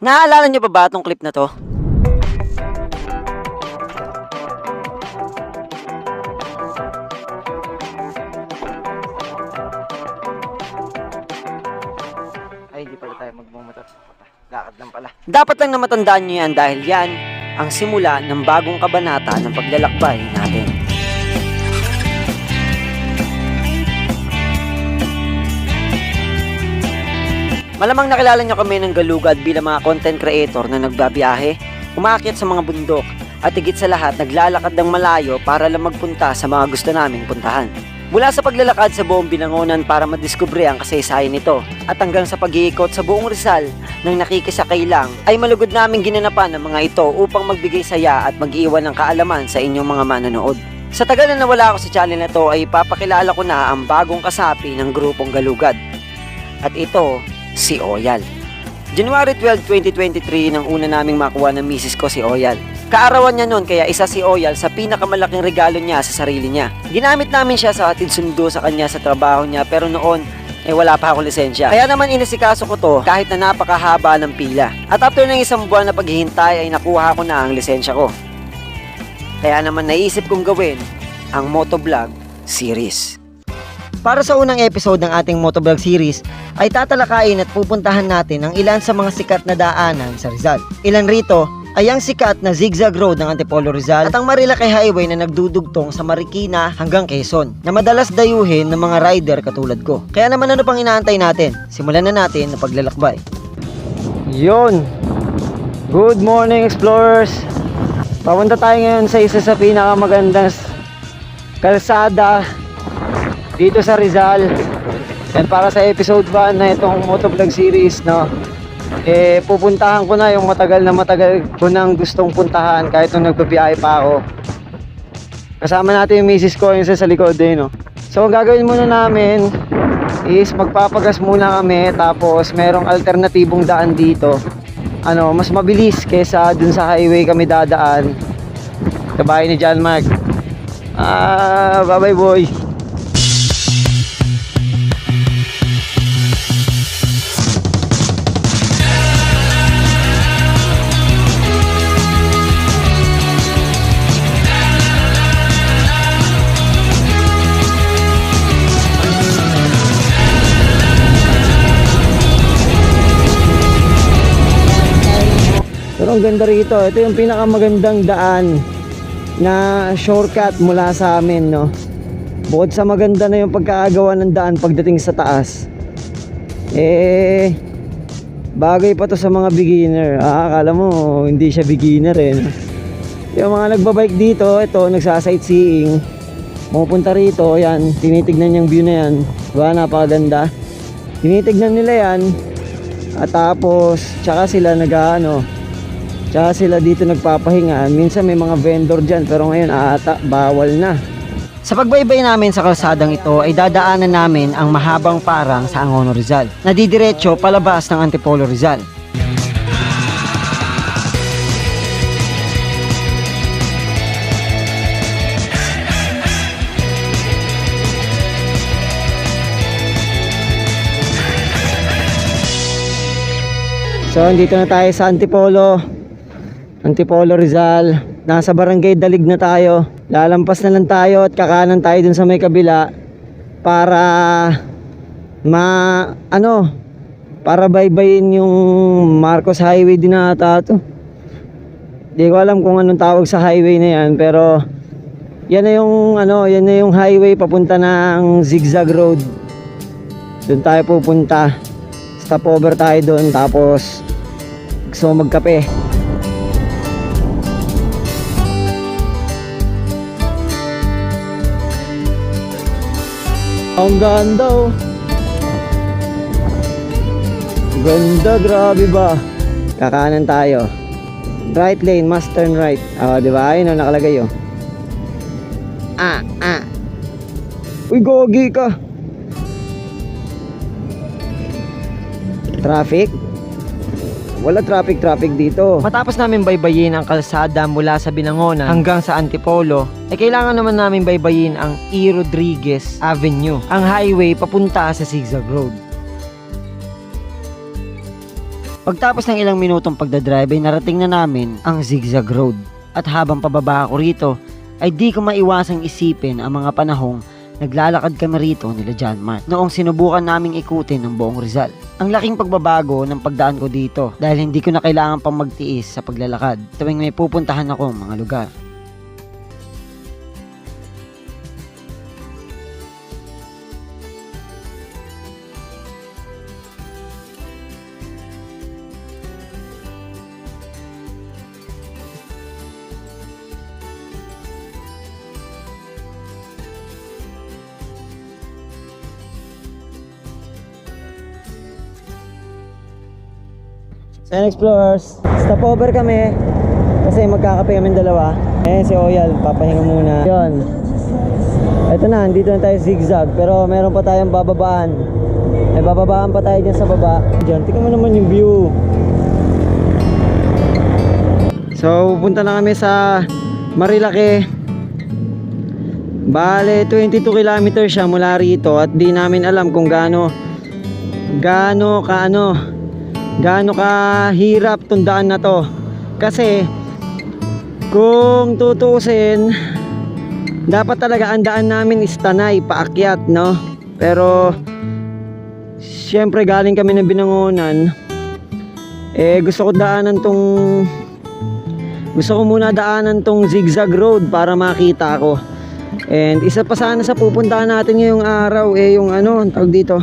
Naaalala niyo pa ba itong clip na to? Ay, hindi pala tayo magmumotor. Lakad lang pala. Dapat lang na matandaan niyo yan dahil yan ang simula ng bagong kabanata ng paglalakbay natin. Malamang nakilala niyo kami ng galugad bilang mga content creator na nagbabiyahe, umaakyat sa mga bundok, at higit sa lahat naglalakad ng malayo para lang magpunta sa mga gusto naming puntahan. Mula sa paglalakad sa buong Binangonan para madiskubre ang kasaysayan nito, at hanggang sa pag-iikot sa buong Rizal ng nakikisakay lang, ay malugod naming ginanapan ng mga ito upang magbigay saya at mag-iwan ng kaalaman sa inyong mga manonood. Sa tagal na nawala ako sa channel na to ay papakilala ko na ang bagong kasapi ng grupong galugad. At ito, si Oyal. January 12, 2023 nang una naming makuha ng misis ko si Oyal. Kaarawan niya noon kaya isa si Oyal sa pinakamalaking regalo niya sa sarili niya. Ginamit namin siya sa hatid sundo sa kanya sa trabaho niya pero noon wala pa akong lisensya. Kaya naman inasikaso ko to kahit na napakahaba ng pila. At after ng isang buwan na paghihintay ay nakuha ko na ang lisensya ko. Kaya naman naisip kong gawin ang motovlog series. Para sa unang episode ng ating motovlog series ay tatalakayin at pupuntahan natin ang ilan sa mga sikat na daanan sa Rizal. Ilan rito ay ang sikat na zigzag road ng Antipolo Rizal at ang Marilaki Highway na nagdudugtong sa Marikina hanggang Quezon na madalas dayuhin ng mga rider katulad ko. Kaya naman ano pang inaantay natin? Simulan na natin ang paglalakbay. Yon. Good morning explorers. Papunta tayo ngayon sa isa sa pinakamagandang kalsada dito sa Rizal. And para sa episode 1 na itong motovlog series, no, pupuntahan ko na yung matagal ko nang gustong puntahan kahit nung nagbabiyahe pa ako. Kasama natin yung misis ko, yung sa likod no. So ang gagawin muna namin is magpapagas muna kami, tapos merong alternatibong daan dito. Mas mabilis kesa dun sa highway kami dadaan. Kabahay ni John Mark. Bye bye boy. Pero ang ganda rito, ito yung pinakamagandang daan na shortcut mula sa amin, no. Bukod sa maganda na yung pagkakagawa ng daan pagdating sa taas, bagay pa to sa mga beginner. Akala mo hindi siya beginner no? Yung mga nagbabike dito, ito nagsasightseeing, pupunta rito, yan, tinitignan yung view na yan, diba, napakaganda. Tinitignan nila yan, at tapos tsaka sila tsaka sila dito nagpapahinga. Minsan may mga vendor dyan, pero ngayon bawal na. Sa pagbaybay namin sa kalsadang ito ay dadaanan namin ang mahabang parang sa Angono Rizal, na didiretso palabas ng Antipolo Rizal. So andito na tayo sa Antipolo Rizal. Nasa Barangay Dalig na tayo. Lalampas na lang tayo at kakanan tayo dun sa may kabila para para baybayin yung Marcos Highway din ata to. Di ko alam kung anong tawag sa highway na yan, pero yan na yung highway papunta ng zigzag road. Doon tayo pupunta. Stopover tayo doon, tapos gusto magkape. Ang ganda oh. Ganda, grabe ba? Kakanan tayo. Right lane, must turn right. Diba? Ayun nakalagay oh. Uy, gogi ka. Traffic? Wala traffic dito. Matapos namin baybayin ang kalsada mula sa Binangonan hanggang sa Antipolo, kailangan naman namin baybayin ang E. Rodriguez Avenue, ang highway papunta sa Zigzag Road. Pagtapos ng ilang minutong pagdadrive ay narating na namin ang zigzag road. At habang pababa ako rito ay di ko maiwasang isipin ang mga panahong naglalakad kami rito nila John Mark noong sinubukan naming ikutin ng buong Rizal. Ang laking pagbabago ng pagdaan ko dito dahil hindi ko na kailangan pang magtiis sa paglalakad tuwing may pupuntahan akong mga lugar. Sen Explorers, stop over kami kasi magkakape kami dalawa. Si Oyal, papahinga muna. Yun. Ito na, andito na tayo zigzag pero meron pa tayong bababaan. May bababaan pa tayo dyan sa baba. Diyan, tingnan mo naman yung view. So, pupunta na kami sa Marilake. Bale, 22 kilometers siya mula rito at di namin alam kung gaano kahirap tundaan na to. Kasi kung tutusin, dapat talaga ang daan namin is Tanay, paakyat, no? Pero syempre galing kami ng Binangonan. Gusto ko muna daanan tong zigzag road para makita ko. And isa pa sana sa pupuntahan natin ngayong araw yung ang tawag dito,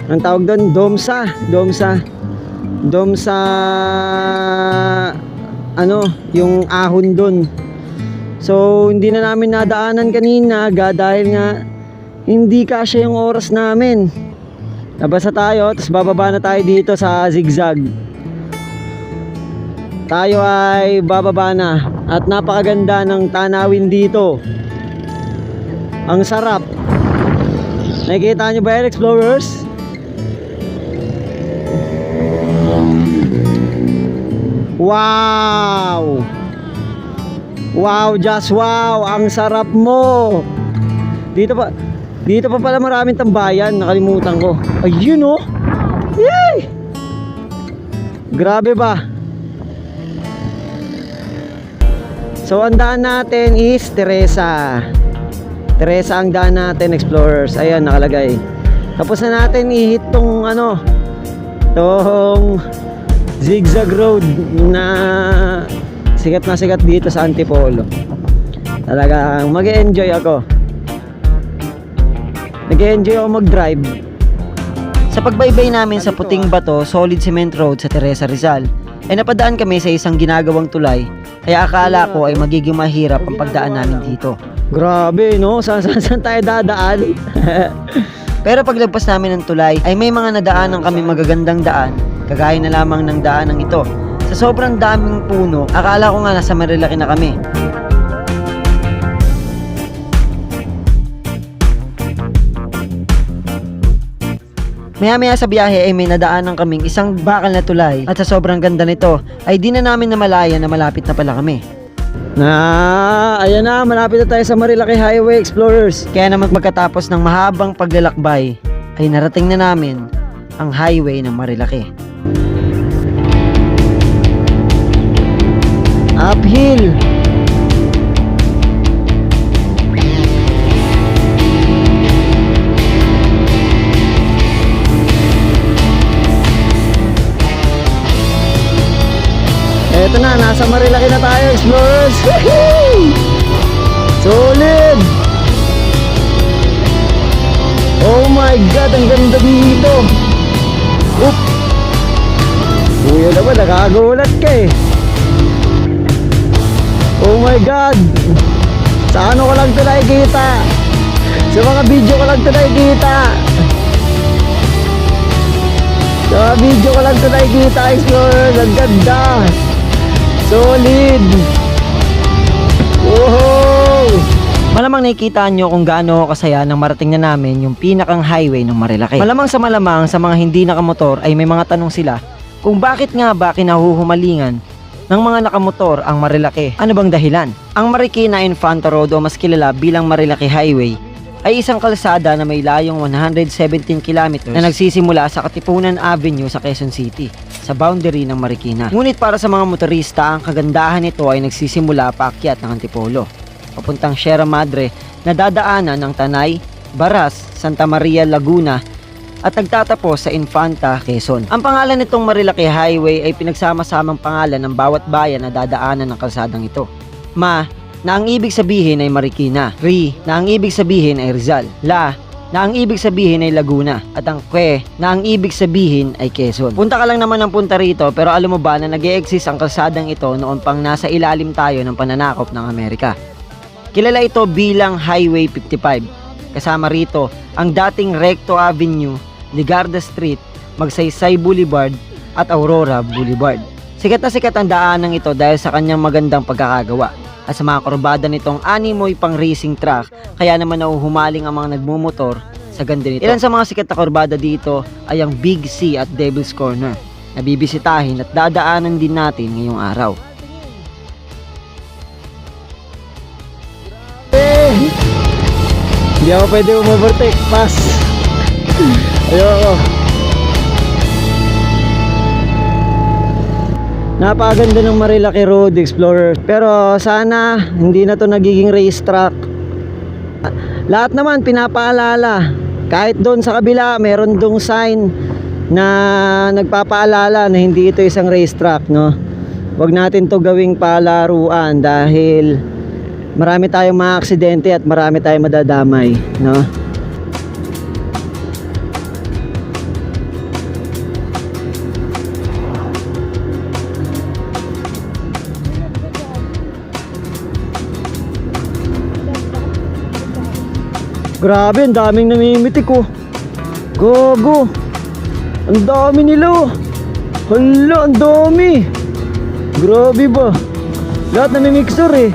ang tawag doon, Domsa, yung ahon doon. So hindi na namin nadaanan kanina dahil nga hindi kasya yung oras namin. Nabasa tayo, tapos bababa na tayo dito sa zigzag. Tayo ay bababa na at napakaganda ng tanawin dito. Ang sarap. Nakikita nyo ba yan, Explorers? Wow! Wow, just wow! Ang sarap mo! Dito pa pala maraming tambayan. Nakalimutan ko. Ayun oh! Yay! Grabe ba? So ang daan natin is Teresa ang daan natin, Explorers. Ayan, nakalagay. Tapos na natin i-hit tong zigzag road na sikat dito sa Antipolo. Talagang mag-enjoy ako. Nag-enjoy ako mag-drive. Sa pagbaybay namin sa Puting Bato, Solid Cement Road sa Teresa, Rizal, ay napadaan kami sa isang ginagawang tulay. Kaya akala ko ay magiging mahirap ang pagdaan namin dito. Grabe, no? Saan tayo dadaan? Pero paglagpas namin ng tulay ay may mga nadaanan kami magagandang daan, kagaya na lamang ng daanang ito. Sa sobrang daming puno, akala ko nga nasa Marilake na kami. Maya-maya sa biyahe ay may nadaanan kaming isang bakal na tulay at sa sobrang ganda nito ay di na namin namalayan na malapit na pala kami. Ayan na, malapit na tayo sa Marilake Highway, Explorers. Kaya naman magkatapos ng mahabang paglalakbay ay narating na namin ang highway ng Marilake. Uphill. Eto na, nasa Marilake na tayo, Explorers. Solid. Oh my God, ang ganda dito. Oop. Kuya naman, nakagulat ka eh. Oh my God. Sa ano ko lang ito nakikita? Sa mga video ko lang ito nakikita. Sa mga video ko lang ito nakikita, Explorers. Ang ganda. Solid. Wow. Malamang nakikita nyo kung gaano ako kasaya nang marating na namin yung pinakang highway ng Marilake. Malamang sa mga hindi nakamotor ay may mga tanong sila kung bakit nga ba kinahuhumalingan ng mga nakamotor ang Marilake. Ano bang dahilan? Ang Marikina Infanta Road o mas kilala bilang Marilake Highway ay isang kalsada na may layong 117 kilometers na nagsisimula sa Katipunan Avenue sa Quezon City, sa boundary ng Marikina. Ngunit para sa mga motorista, ang kagandahan nito ay nagsisimula paakyat ng Antipolo, papuntang Sierra Madre na dadaanan ng Tanay, Baras, Santa Maria, Laguna at nagtatapos sa Infanta, Quezon. Ang pangalan nitong Marilaki Highway ay pinagsama-samang pangalan ng bawat bayan na dadaanan ng kalsadang ito. Ma, na ang ibig sabihin ay Marikina. Ri, na ang ibig sabihin ay Rizal. La, na ang ibig sabihin ay Laguna. At ang Kwe, na ang ibig sabihin ay Quezon. Punta ka lang naman ng punta rito, pero alam mo ba na nag-e-exist ang kalsadang ito noon pang nasa ilalim tayo ng pananakop ng Amerika. Kilala ito bilang Highway 55. Kasama rito ang dating Recto Avenue, Ligarda Street, Magsaysay Boulevard at Aurora Boulevard. Sikat na sikat ang daanang ito dahil sa kanyang magandang pagkakagawa. At sa mga kurbada nitong animoy pang racing track, kaya naman nauhumaling ang mga nagmumotor sa ganda nito. Ilan sa mga sikat na kurbada dito ay ang Big C at Devil's Corner na bibisitahin at dadaanan din natin ngayong araw. Hindi ako pwede umovertake, pass. Ayoko. Napakaganda ng Marilaki Road Explorer, pero sana hindi na to nagiging racetrack. Lahat naman pinapaalala, kahit doon sa kabila meron dong sign na nagpapaalala na hindi ito isang racetrack, no? Huwag natin to gawing palaruan dahil marami tayong mga aksidente at marami tayong madadamay, no? Grabe, ang daming namimitik oh. Gogo. Ang dami nila oh. Hala, ang dami. Grabe ba? Lahat namimixer eh.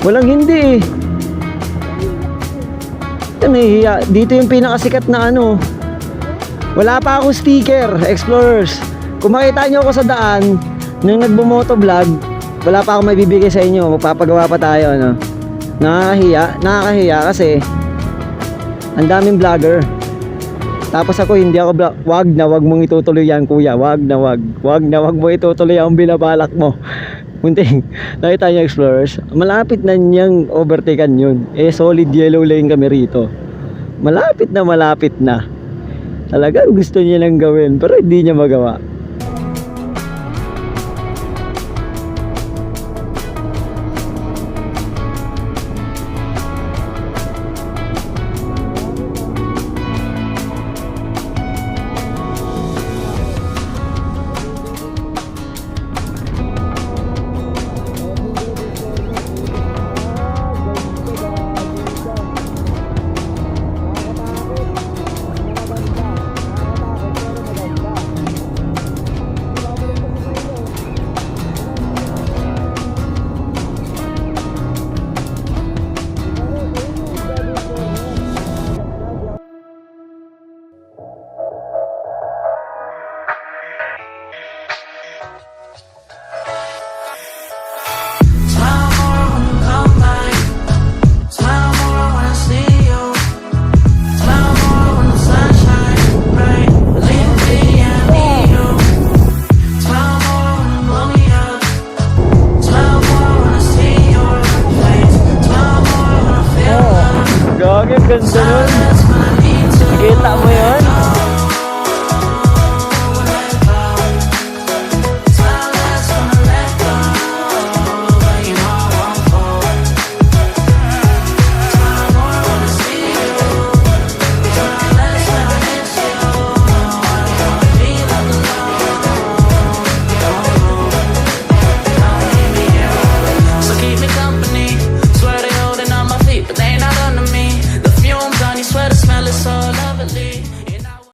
Walang hindi eh. Ito nahihiya. Dito yung pinakasikat na ano. Wala pa akong sticker, Explorers. Kung makita nyo ako sa daan nung nagbumotovlog, wala pa akong maibibigay sa inyo. Magpapagawa pa tayo, no? Nakakahiya kasi ang daming vlogger. Tapos ako hindi ako wag mong itutuloy yan, kuya. Wag mo itutuloy ang binabalak mo. Munting, nakita niyo Explorers, malapit na niyang overtaken yun. Solid yellow lane kami rito. Malapit na. Talagang gusto niya lang gawin, pero hindi niya magawa.